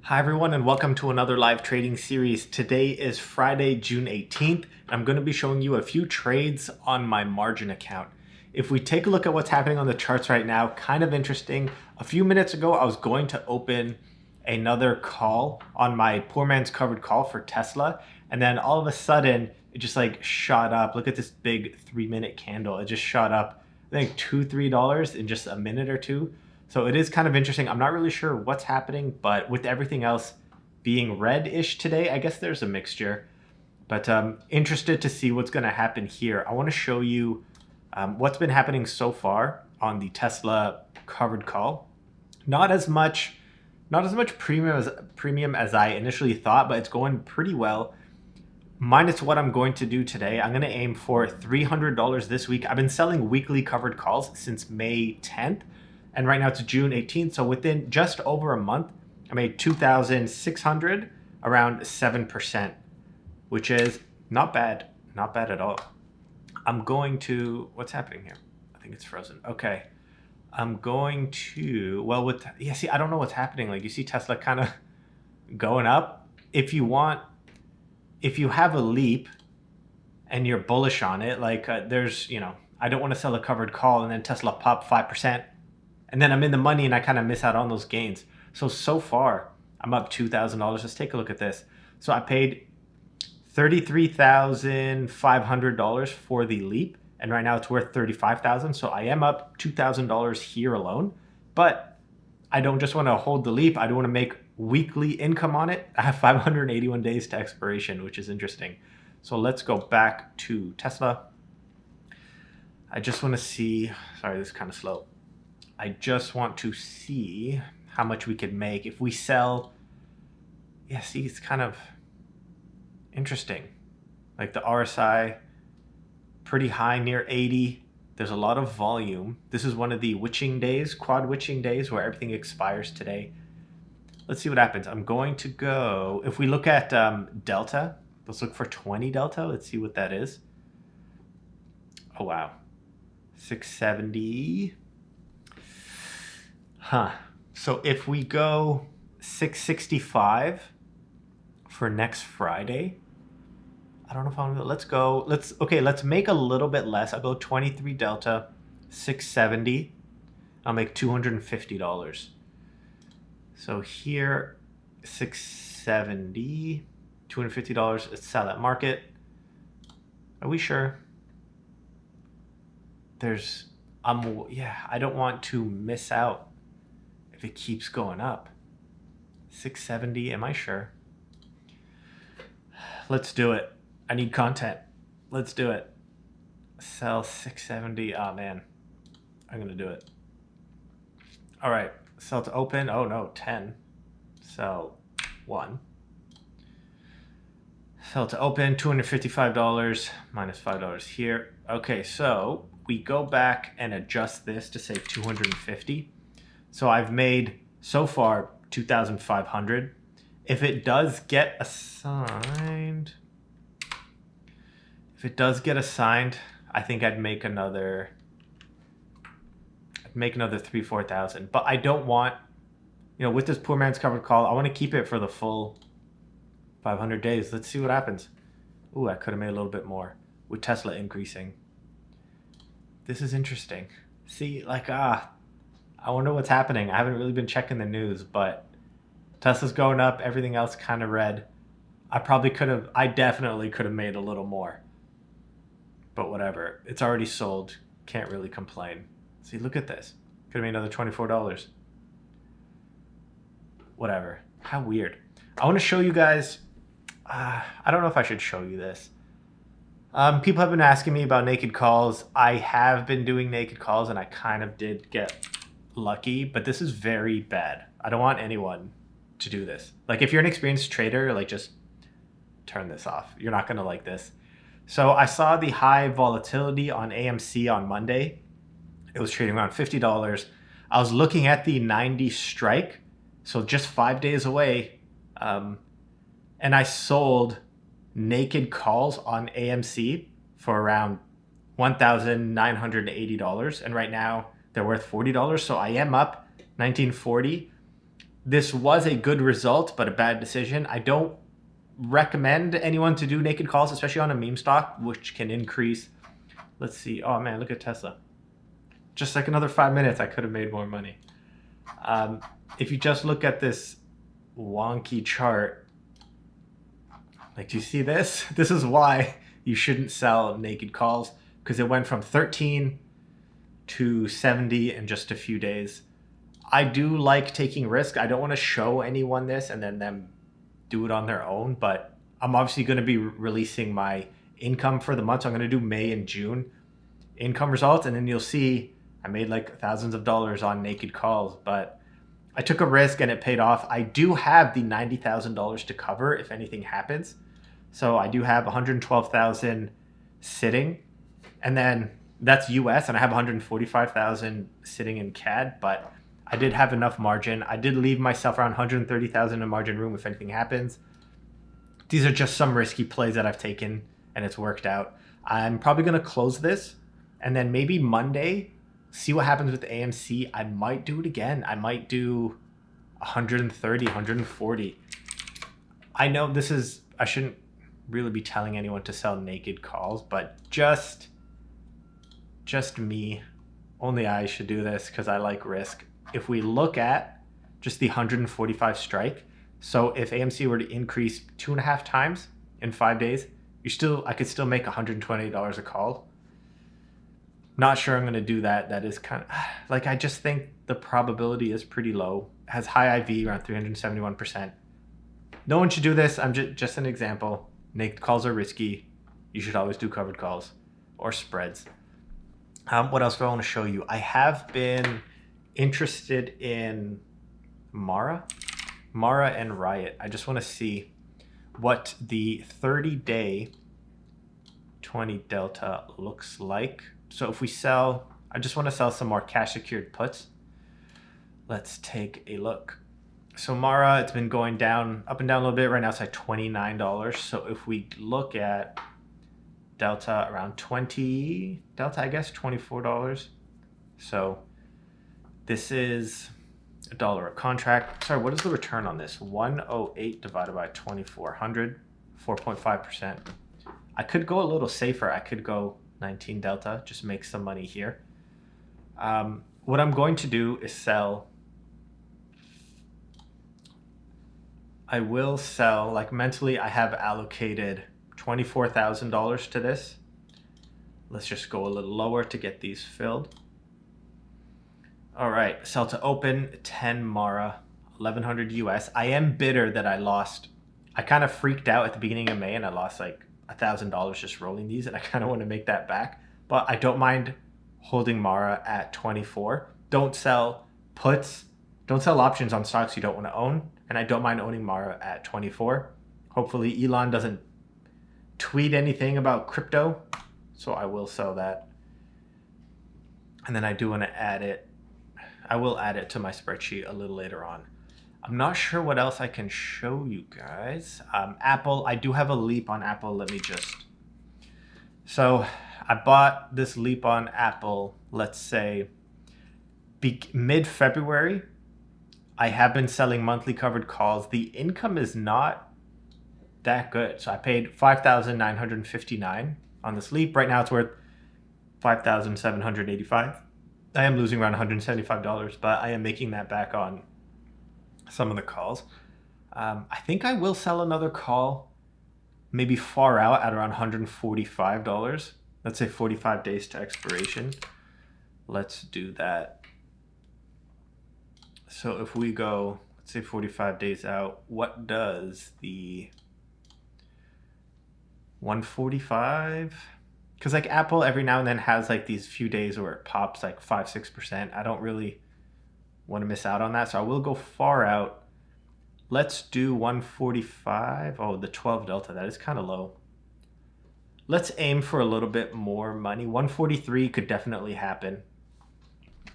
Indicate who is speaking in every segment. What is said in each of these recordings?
Speaker 1: Hi everyone and welcome to another live trading series. Today is Friday, June 18th. I'm going to be showing you a few trades on my margin account. If we take a look at what's happening on the charts right now, kind of interesting. A few minutes ago, I was going to open another call on my poor man's covered call for Tesla. And then all of a sudden, it just like shot up. Look at this big 3-minute candle. It just shot up, I think $2-3 in just a minute or two. So it is kind of interesting. I'm not really sure what's happening, but with everything else being red-ish today, I guess there's a mixture. But interested to see what's going to happen here. I want to show you what's been happening so far on the Tesla covered call. Not as much premium as I initially thought, but it's going pretty well. Minus what I'm going to do today, I'm going to aim for $300 this week. I've been selling weekly covered calls since May 10th. And right now it's June 18th. So within just over a month, I made 2,600, around 7%, which is not bad. Not bad at all. I'm going to, what's happening here? I think it's frozen. Okay. I'm going to, well, see, I don't know what's happening. Like you see Tesla kind of going up. If you have a leap and you're bullish on it, like there's, I don't want to sell a covered call and then Tesla pop 5%. And then I'm in the money and I kind of miss out on those gains. So far, I'm up $2,000. Let's take a look at this. So I paid $33,500 for the leap. And right now it's worth $35,000. So I am up $2,000 here alone. But I don't just want to hold the leap. I do want to make weekly income on it. I have 581 days to expiration, which is interesting. So let's go back to Tesla. I just want to see, sorry, this is kind of slow. I just want to see how much we could make if we sell. Yeah, see, it's kind of interesting. Like the RSI, pretty high, near 80. There's a lot of volume. This is one of the witching days, quad witching days, where everything expires today. Let's see what happens. I'm going to go, if we look at Delta, let's look for 20 Delta. Let's see what that is. Oh, wow. 670. So if we go 665 for next Friday, I don't know if I'm gonna, let's make a little bit less. I'll go 23 Delta, 670. I'll make $250. So here, 670, $250. Let's sell at market. Are we sure? I don't want to miss out if it keeps going up. 670, am I sure? Let's do it. I need content. Let's do it. Sell 670. Oh man, I'm gonna do it. All right, sell to open. Oh no, 10. Sell 1. Sell to open, $255 minus $5 here. Okay, so we go back and adjust this to say 250. So I've made so far 2,500. If it does get assigned, I think I'd make another 3,000-4,000. But I don't want, with this poor man's covered call, I want to keep it for the full 500 days. Let's see what happens. Ooh, I could have made a little bit more with Tesla increasing. This is interesting. See, I wonder what's happening. I haven't really been checking the news, but Tesla's going up, everything else kind of red. I definitely could have made a little more. But whatever. It's already sold. Can't really complain. See, look at this. Could have made another $24. Whatever. How weird. I want to show you guys. I don't know if I should show you this. People have been asking me about naked calls. I have been doing naked calls and I kind of did get lucky, but this is very bad. I don't want anyone to do this. Like if you're an experienced trader, just turn this off. You're not going to like this. So I saw the high volatility on AMC on Monday. It was trading around $50. I was looking at the 90 strike. So just 5 days away. And I sold naked calls on AMC for around $1,980. And right now they're worth $40. So I am up $19.40. This was a good result, but a bad decision. I don't recommend anyone to do naked calls, especially on a meme stock, which can increase. Let's see. Oh man, look at Tesla. Just like another 5 minutes, I could have made more money. If you just look at this wonky chart, like, do you see this? This is why you shouldn't sell naked calls, because it went from 13 to 70 in just a few days. I do like taking risk. I don't want to show anyone this and then them do it on their own, but I'm obviously going to be releasing my income for the month. So I'm going to do May and June income results, and then you'll see I made like thousands of dollars on naked calls, but I took a risk and it paid off. I do have the $90,000 to cover if anything happens. So I do have 112,000 sitting, and then that's US, and I have 145,000 sitting in CAD, but I did have enough margin. I did leave myself around 130,000 in margin room if anything happens. These are just some risky plays that I've taken and it's worked out. I'm probably going to close this, and then maybe Monday, see what happens with AMC. I might do it again. I might do 130, 140. I know this is, I shouldn't really be telling anyone to sell naked calls, but just me, only I should do this because I like risk. If we look at just the 145 strike, so if AMC were to increase 2.5 times in 5 days, I could still make $120 a call. Not sure I'm going to do that. That is kind of like, I just think the probability is pretty low. It has high IV around 371%. No one should do this. I'm just an example. Naked calls are risky. You should always do covered calls or spreads. What else do I want to show you? I have been interested in Mara and Riot. I just want to see what the 30-day 20 delta looks like. So if we sell, I just want to sell some more cash secured puts. Let's take a look. So Mara, it's been going down, up and down a little bit. Right now it's at $29. So if we look at delta around 20 delta, I guess $24. So this is $1 a contract. Sorry, what is the return on this? 108 divided by 2400, 4.5%. I could go a little safer. I could go 19 delta, just make some money here. What I'm going to do is sell. I will sell, like mentally, I have allocated $24,000 to this. Let's just go a little lower to get these filled. All right, sell to open, 10 Mara, 1100 US. I am bitter that I lost. I kind of freaked out at the beginning of May and I lost like $1,000 just rolling these, and I kind of want to make that back. But I don't mind holding Mara at 24. Don't sell puts. Don't sell options on stocks you don't want to own. And I don't mind owning Mara at 24. Hopefully Elon doesn't tweet anything about crypto, so I will sell that. And then I do want to add it. I will add it to my spreadsheet a little later on. I'm not sure what else I can show you guys. Apple, I do have a leap on Apple. Let me just... So I bought this leap on Apple, let's say, mid-February. I have been selling monthly covered calls. The income is not that good. So I paid $5,959 on this leap. Right now it's worth $5,785. I am losing around $175, but I am making that back on some of the calls. I think I will sell another call, maybe far out at around $145. Let's say 45 days to expiration. Let's do that. So if we go, let's say 45 days out, what does the 145? Because like Apple every now and then has like these few days where it pops like 5-6%. I don't really want to miss out on that, so I will go far out. Let's do 145. Oh, the 12 delta, that is kind of low. Let's aim for a little bit more money. 143 could definitely happen.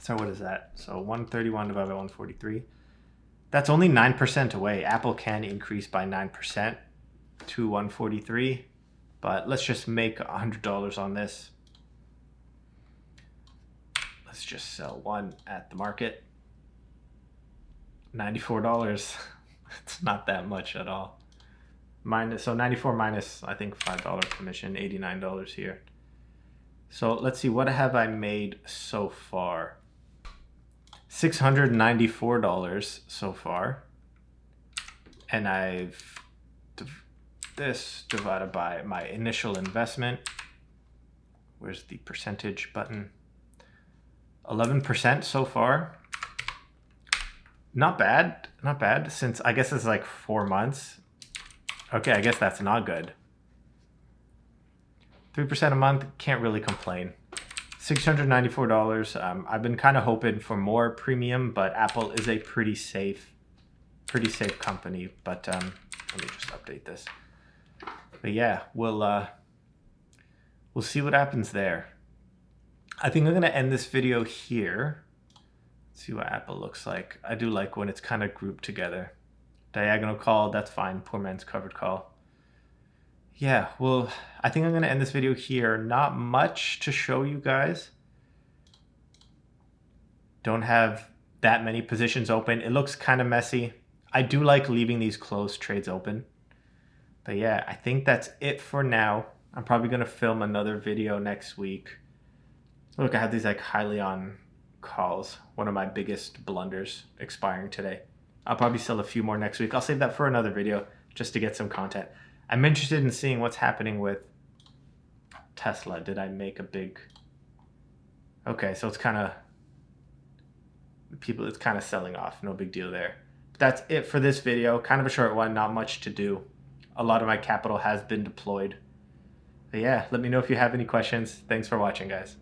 Speaker 1: So what is that? So 131 divided by 143. That's only 9% away. Apple can increase by 9% to 143. But let's just make $100 on this. Let's just sell one at the market. $94. It's not that much at all. So 94 minus, I think, $5 commission, $89 here. So let's see, what have I made so far? $694 so far. And I've this divided by my initial investment. Where's the percentage button? 11% so far. Not bad, not bad, since I guess it's like 4 months. Okay, I guess that's not good. 3% a month, can't really complain. $694. I've been kind of hoping for more premium, but Apple is a pretty safe company. But let me just update this. But yeah, we'll see what happens there. I think I'm gonna end this video here. Let's see what Apple looks like. I do like when it's kind of grouped together. Diagonal call, that's fine. Poor man's covered call. Yeah, well, I think I'm gonna end this video here. Not much to show you guys. Don't have that many positions open. It looks kind of messy. I do like leaving these closed trades open. But yeah, I think that's it for now. I'm probably gonna film another video next week. Look, I have these like highly on calls. One of my biggest blunders expiring today. I'll probably sell a few more next week. I'll save that for another video just to get some content. I'm interested in seeing what's happening with Tesla. Did I make a big... Okay, so it's kind of... It's kind of selling off. No big deal there. But that's it for this video. Kind of a short one. Not much to do. A lot of my capital has been deployed. But yeah, let me know if you have any questions. Thanks for watching, guys.